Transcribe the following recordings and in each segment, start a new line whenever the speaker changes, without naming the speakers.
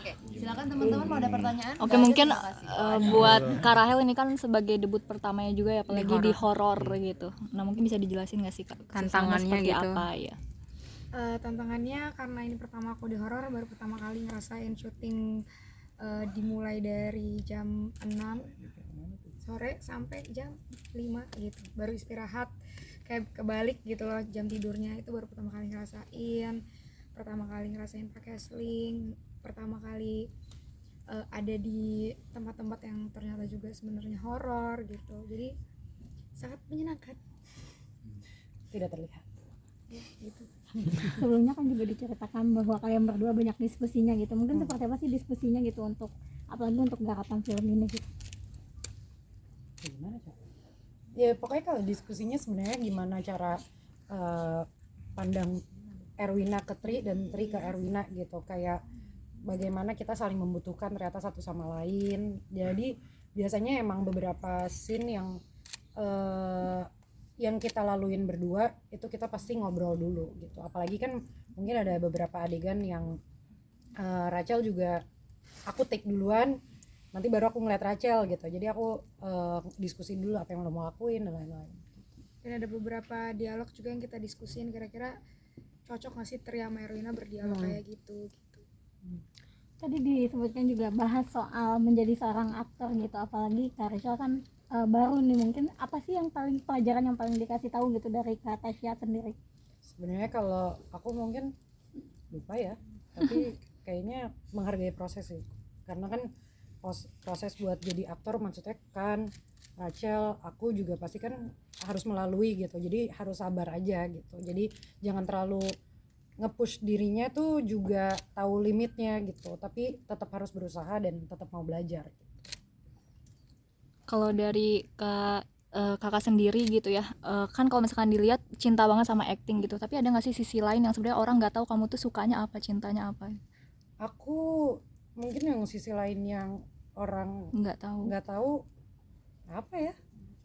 Oke, silakan teman-teman mau ada pertanyaan?
Oke, mungkin buat Kak Rahel ini kan sebagai debut pertamanya juga ya, apalagi di horor gitu. Nah, mungkin bisa dijelasin nggak sih Kak
Tantangannya
seperti
gitu.
apa ya?
Tantangannya karena ini pertama aku di horor, baru pertama kali ngerasain syuting, dimulai dari jam 6 sore sampai jam 5 gitu, baru istirahat kayak kebalik gitu loh jam tidurnya. Itu baru pertama kali ngerasain pakai sling, pertama kali ada di tempat-tempat yang ternyata juga sebenarnya horor gitu, jadi sangat menyenangkan.
Tidak terlihat
Ya, gitu.
Sebelumnya kan juga diceritakan bahwa kalian berdua banyak diskusinya gitu, mungkin seperti apa sih diskusinya gitu untuk apalagi untuk garapan film ini gitu?
gimana cara? Ya pokoknya kalau diskusinya sebenarnya gimana cara pandang Erwina ke Tri dan Tri ke Erwina gitu, kayak bagaimana kita saling membutuhkan ternyata satu sama lain. Jadi biasanya emang beberapa scene yang kita laluin berdua itu kita pasti ngobrol dulu gitu, apalagi kan mungkin ada beberapa adegan yang Rachel juga aku take duluan, nanti baru aku ngeliat Rachel gitu, jadi aku diskusi dulu apa yang lo mau lakuin dan lain-lain.
Dan ada beberapa dialog juga yang kita diskusin, kira-kira cocok nggak sih Tri sama Erwina berdialog kayak gitu.
Tadi disebutkan juga bahas soal menjadi seorang aktor gitu, apalagi Kak Rachel kan baru nih, mungkin apa sih pelajaran yang paling dikasih tahu gitu dari Kak Tasya sendiri?
Sebenarnya kalau aku mungkin lupa ya, tapi kayaknya menghargai proses sih, karena kan proses buat jadi aktor maksudnya kan Rachel, aku juga pasti kan harus melalui gitu, jadi harus sabar aja gitu, jadi jangan terlalu nge-push dirinya tuh, juga tahu limitnya gitu, tapi tetap harus berusaha dan tetap mau belajar.
Kalau dari kakak sendiri gitu ya, kan kalau misalkan dilihat cinta banget sama acting gitu, tapi ada nggak sih sisi lain yang sebenarnya orang nggak tahu kamu tuh sukanya apa, cintanya apa?
Aku mungkin yang sisi lain yang orang
Nggak tahu.
apa ya,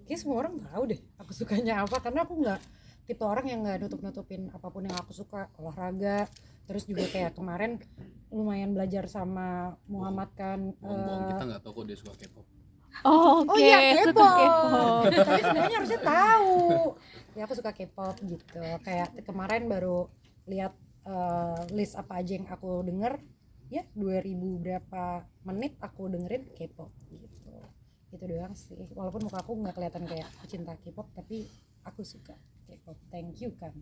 kayak semua orang tahu deh aku sukanya apa, karena aku nggak tipe orang yang nggak nutup-nutupin apapun yang aku suka. Olahraga, terus juga kayak kemarin lumayan belajar sama Muhammad kan.
Kita nggak tahu kok dia suka K-pop.
Oh, oke.
Iya,
Suka
K-pop.
K-pop.
Tapi sebenarnya harusnya tahu. Ya aku suka K-pop gitu. Kayak kemarin baru lihat list apa aja yang aku denger. Ya 2000 berapa menit aku dengerin K-pop gitu. Itu doang sih. Walaupun muka aku nggak kelihatan kayak pecinta K-pop, tapi aku suka K-pop. Thank you kan.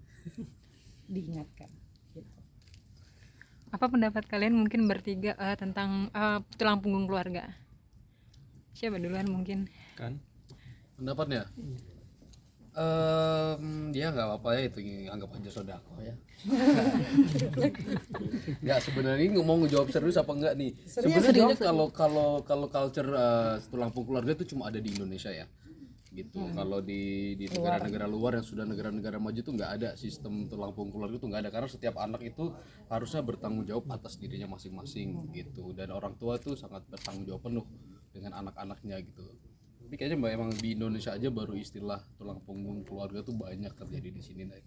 Diingatkan gitu.
Apa pendapat kalian mungkin bertiga tentang tulang punggung keluarga? Siapa duluan mungkin?
Kan pendapatnya dia nggak apa-apa ya, itu anggap aja sodako ya. Nggak, sebenarnya ini mau ngejawab serius apa enggak nih? Sebenarnya kalau culture tulang punggung keluarga itu cuma ada di Indonesia ya gitu. Kalau di negara-negara luar yang sudah negara-negara maju tuh nggak ada sistem tulang punggung keluarga, itu nggak ada, karena setiap anak itu harusnya bertanggung jawab atas dirinya masing-masing gitu, dan orang tua tuh sangat bertanggung jawab penuh dengan anak-anaknya gitu. Tapi kayaknya memang di Indonesia aja baru istilah tulang punggung keluarga tuh banyak terjadi di sini. Nah,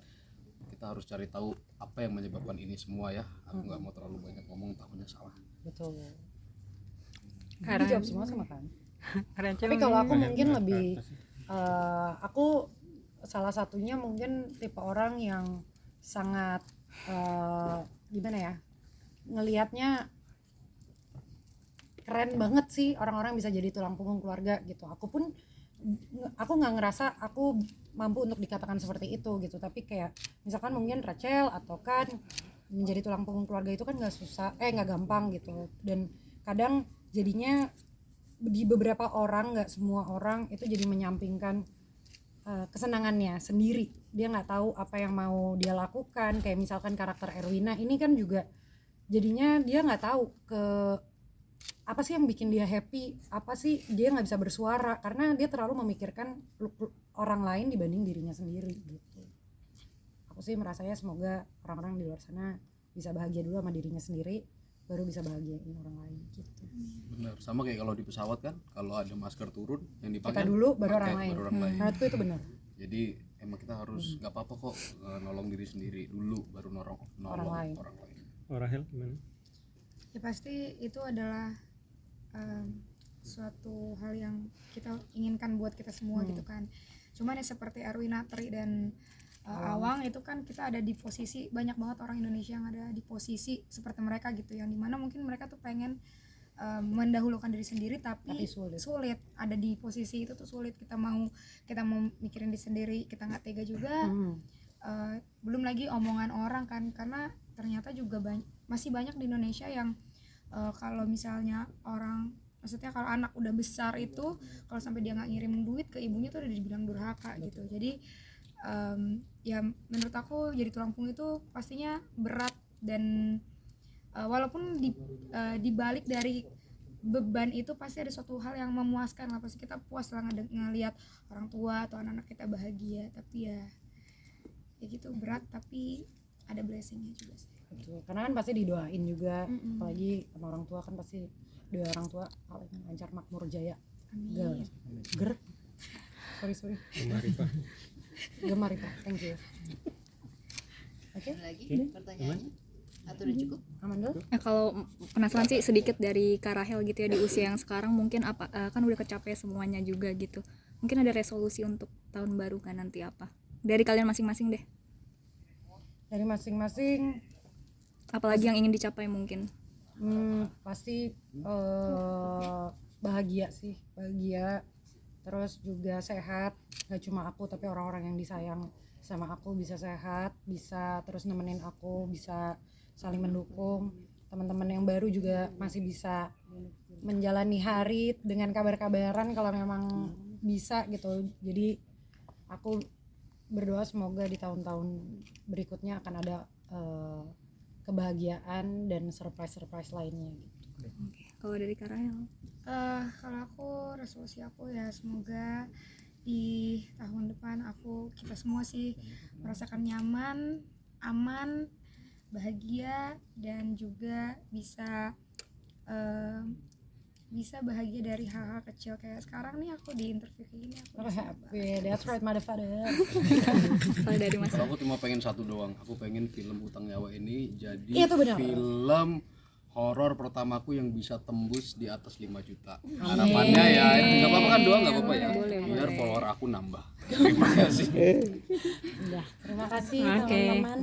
kita harus cari tahu apa yang menyebabkan ini semua ya. Aku nggak mau terlalu banyak ngomong, takutnya salah.
Betul.
Karena
Dijawab semua sama kan.
Rachel
Tapi kalau aku mungkin lebih aku salah satunya mungkin tipe orang yang sangat gimana ya, ngelihatnya keren banget sih orang-orang bisa jadi tulang punggung keluarga gitu. Aku nggak ngerasa aku mampu untuk dikatakan seperti itu gitu, tapi kayak misalkan mungkin Rachel atau kan menjadi tulang punggung keluarga itu kan nggak gampang gitu, dan kadang jadinya di beberapa orang, nggak semua orang itu jadi menyampingkan kesenangannya sendiri. Dia nggak tahu apa yang mau dia lakukan, kayak misalkan karakter Erwina ini kan juga jadinya dia nggak tahu apa sih yang bikin dia happy, apa sih, dia nggak bisa bersuara karena dia terlalu memikirkan orang lain dibanding dirinya sendiri gitu. Aku sih merasanya semoga orang-orang di luar sana bisa bahagia dulu sama dirinya sendiri, baru bisa bahagiain orang lain gitu.
Benar, sama kayak kalau di pesawat kan, kalau ada masker turun yang dipakai
Kita dulu baru orang lain. Menurutku itu benar.
Jadi emang kita harus nggak apa-apa kok nolong diri sendiri dulu, baru nolong
Orang lain.
Rahel gimana?
Ya pasti itu adalah suatu hal yang kita inginkan buat kita semua gitu kan. Cuman ya seperti Erwin Natri dan Awang itu kan kita ada di posisi, banyak banget orang Indonesia yang ada di posisi seperti mereka gitu, yang dimana mungkin mereka tuh pengen mendahulukan diri sendiri tapi sulit ada di posisi itu tuh sulit. Kita mau mikirin diri sendiri, kita nggak tega juga. Belum lagi omongan orang kan, karena ternyata juga masih banyak di Indonesia yang kalau misalnya maksudnya kalau anak udah besar itu, kalau sampai dia nggak ngirim duit ke ibunya tuh udah dibilang durhaka gitu. Jadi ya menurut aku jadi tulang punggung itu pastinya berat, dan walaupun di balik dari beban itu pasti ada suatu hal yang memuaskan lah, pasti kita puas lah ngelihat orang tua atau anak-anak kita bahagia. Tapi ya gitu, berat tapi ada blessingnya juga sih.
Betul. Karena kan pasti didoain juga, apalagi sama orang tua kan pasti doa orang tua paling lancar makmur jaya.
Amin.
Sorry. Gemar itu, thank you. Oke.
Ada lagi pertanyaannya? Atau udah cukup?
Aman dulu.
Kalau penasaran sih sedikit dari Kak Rahel gitu ya, di usia yang sekarang mungkin apa kan udah kecapai semuanya juga gitu. Mungkin ada resolusi untuk tahun baru kan nanti apa? Dari kalian masing-masing deh.
Dari masing-masing
Apalagi yang ingin dicapai mungkin.
pasti bahagia sih, terus juga sehat, gak cuma aku tapi orang-orang yang disayang sama aku bisa sehat, bisa terus nemenin aku, bisa saling mendukung. Teman-teman yang baru juga masih bisa menjalani hari dengan kabar-kabaran kalau memang bisa gitu. Jadi aku berdoa semoga di tahun-tahun berikutnya akan ada kebahagiaan dan surprise lainnya gitu.
Kalau dari Kak Rahel?
Kalau aku, resolusi aku ya semoga di tahun depan kita semua sih merasakan nyaman, aman, bahagia, dan juga bisa bahagia dari hal-hal kecil. Kayak sekarang nih aku di interview kayak gini, aku
Happy, that's right motherfucker.
Kalau dari Mas?
Kalau aku cuma pengen satu doang, aku pengen film Hutang Nyawa ini jadi
Iya, itu benar.
film horor pertamaku yang bisa tembus di atas 5 juta. Harapannya ya, nggak apa-apa kan doang, nggak apa-apa ya. Biar follower aku nambah. Terima kasih.
Terima kasih
Oke.
teman-teman.